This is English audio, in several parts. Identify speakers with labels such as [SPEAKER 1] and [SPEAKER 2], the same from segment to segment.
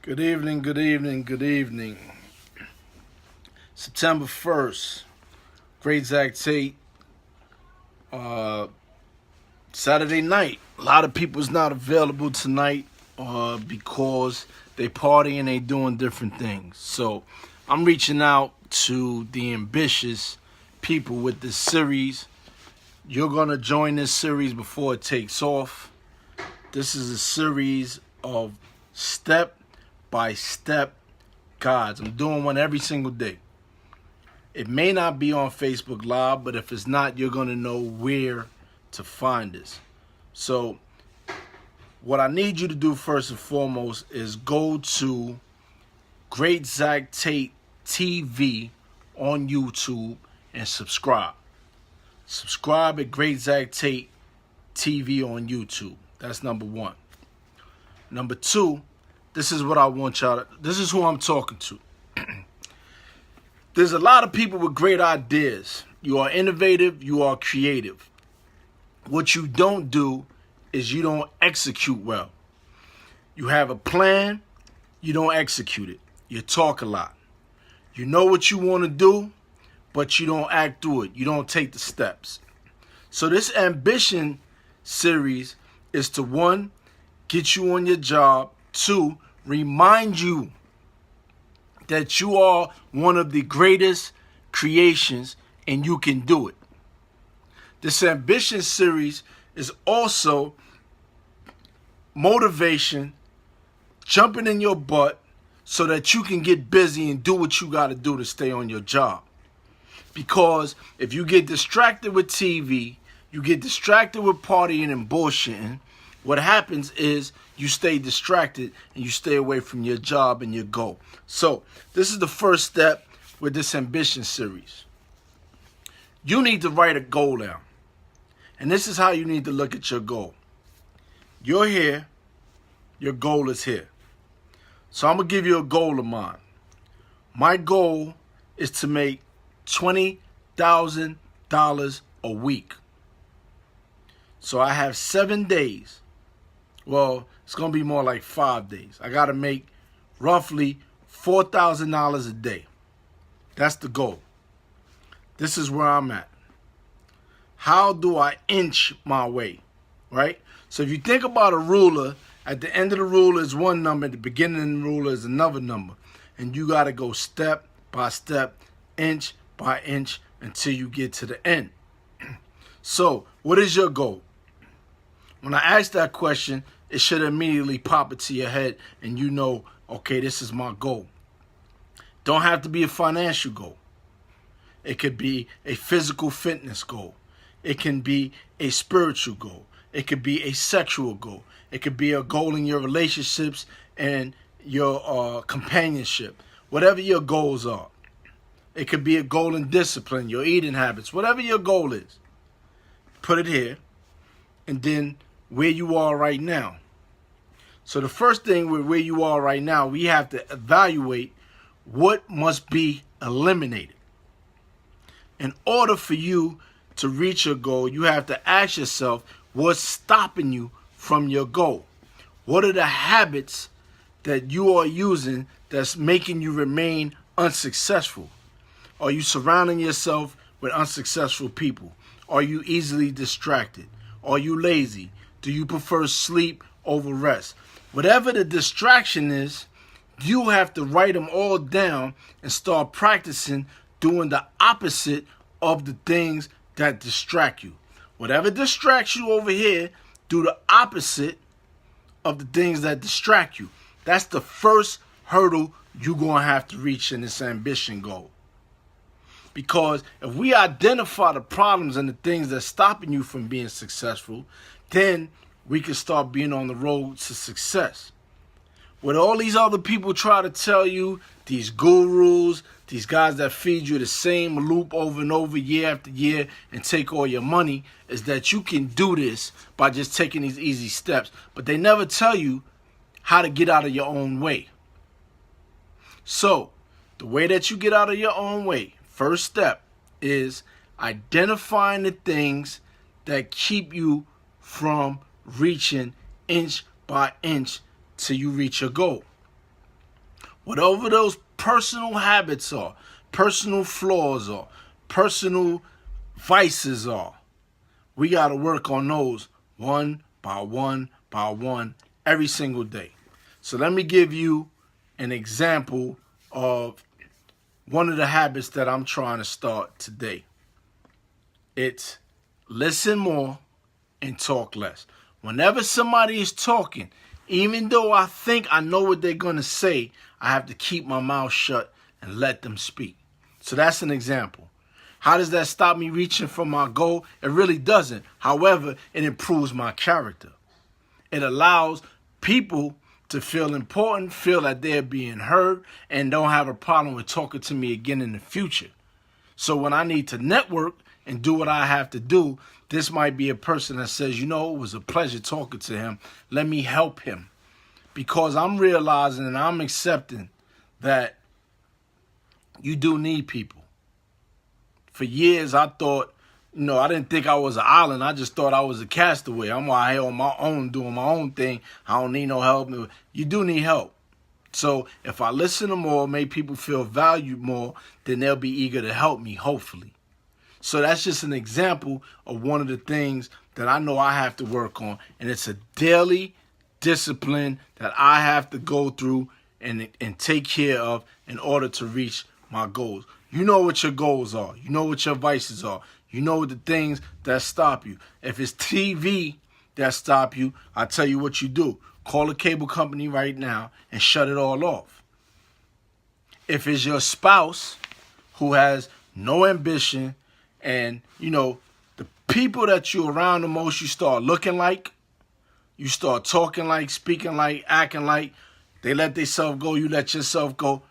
[SPEAKER 1] Good evening, good evening, good evening. September 1st, Great Zach Tate, Saturday night. A lot of people's not available tonight because they partying, they doing different things. So I'm reaching out to the ambitious people with this series. You're going to join this series before it takes off. This is a series of step-by-step guides. I'm doing one every single day. It may not be on Facebook Live, but if it's not, you're going to know where to find this. So what I need you to do first and foremost is go to Great Zach Tate TV on YouTube and subscribe. Subscribe at Great Zach Tate TV on YouTube. That's number one. Number two, this is what I want y'all to, this is who I'm talking to. There's a lot of people with great ideas. You are innovative, you are creative. What you don't do is you don't execute well. You have a plan, you don't execute it. You talk a lot. You know what you want to do, but you don't act through it. You don't take the steps. So this ambition series is to, one, get you on your job, two, remind you that you are one of the greatest creations and you can do it. This ambition series is also motivation, jumping in your butt so that you can get busy and do what you got to do to stay on your job. Because if you get distracted with TV, you get distracted with partying and bullshitting, what happens is you stay distracted and you stay away from your job and your goal. So this is the first step with this ambition series. You need to write a goal down. And this is how you need to look at your goal. You're here. Your goal is here. So I'm going to give you a goal of mine. My goal is to make $20,000 a week. So I have 7 days. Well, it's going to be more like 5 days. I got to make roughly $4,000 a day. That's the goal. This is where I'm at. How do I inch my way, right? So if you think about a ruler, at the end of the ruler is one number, at the beginning of the ruler is another number. And you got to go step by step, inch by inch, until you get to the end. So what is your goal? When I ask that question, it should immediately pop into your head and you know, okay, this is my goal. Don't have to be a financial goal. It could be a physical fitness goal. It can be a spiritual goal. It could be a sexual goal. It could be a goal in your relationships and your companionship. Whatever your goals are. It could be a goal in discipline, your eating habits, whatever your goal is. Put it here. And then where you are right now. So the first thing with where you are right now, we have to evaluate what must be eliminated. In order for you to reach your goal, you have to ask yourself what's stopping you from your goal. What are the habits that you are using that's making you remain unsuccessful? Are you surrounding yourself with unsuccessful people? Are you easily distracted? Are you lazy? Do you prefer sleep over rest? Whatever the distraction is, you have to write them all down and start practicing doing the opposite of the things that distract you. Whatever distracts you over here, do the opposite of the things that distract you. That's the first hurdle you're going to have to reach in this ambition goal. Because if we identify the problems and the things that's stopping you from being successful, then we can start being on the road to success. What all these other people try to tell you, these gurus, these guys that feed you the same loop over and over year after year and take all your money, is that you can do this by just taking these easy steps. But they never tell you how to get out of your own way. So the way that you get out of your own way, first step is identifying the things that keep you from reaching inch by inch till you reach your goal. Whatever those personal habits are, personal flaws are, personal vices are, we got to work on those one by one by one every single day. So let me give you an example of one of the habits that I'm trying to start today. It's listen more and talk less. Whenever somebody is talking, even though I think I know what they're going to say, I have to keep my mouth shut and let them speak. So that's an example. How does that stop me reaching for my goal? It really doesn't. However, it improves my character. It allows people to feel important, feel that they're being heard, and don't have a problem with talking to me again in the future. So when I need to network and do what I have to do, this might be a person that says, you know, it was a pleasure talking to him. Let me help him. Because I'm realizing and I'm accepting that you do need people. For years, I thought, I didn't think I was an island. I just thought I was a castaway. I'm out here on my own, doing my own thing. I don't need no help. You do need help. So if I listen to more, make people feel valued more, then they'll be eager to help me, hopefully. So that's just an example of one of the things that I know I have to work on. And it's a daily discipline that I have to go through and take care of in order to reach my goals. You know what your goals are. You know what your vices are. You know the things that stop you. If it's TV that stop you, I tell you what you do. Call a cable company right now and shut it all off. If it's your spouse who has no ambition and, the people that you're around the most, you start looking like, you start talking like, speaking like, acting like, they let themselves go, you let yourself go.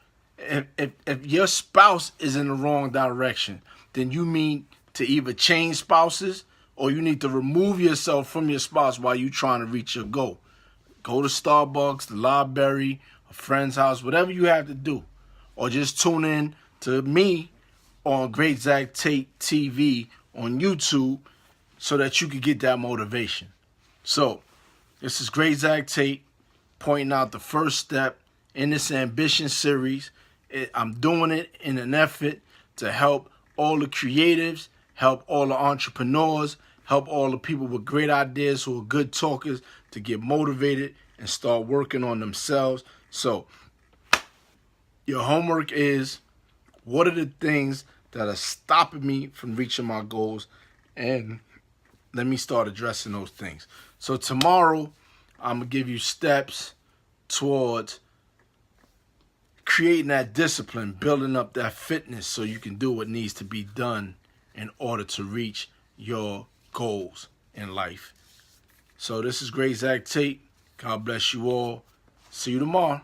[SPEAKER 1] If your spouse is in the wrong direction, then you need to either change spouses or you need to remove yourself from your spouse while you're trying to reach your goal. Go to Starbucks, the library, a friend's house, whatever you have to do. Or just tune in to me on Great Zach Tate TV on YouTube so that you can get that motivation. So, this is Great Zach Tate pointing out the first step in this ambition series. I'm doing it in an effort to help all the creatives, help all the entrepreneurs, help all the people with great ideas who are good talkers to get motivated and start working on themselves. So, your homework is, what are the things that are stopping me from reaching my goals? And let me start addressing those things. So tomorrow, I'm going to give you steps towards creating that discipline, building up that fitness so you can do what needs to be done in order to reach your goals in life. So this is Great Zach Tate. God bless you all. See you tomorrow.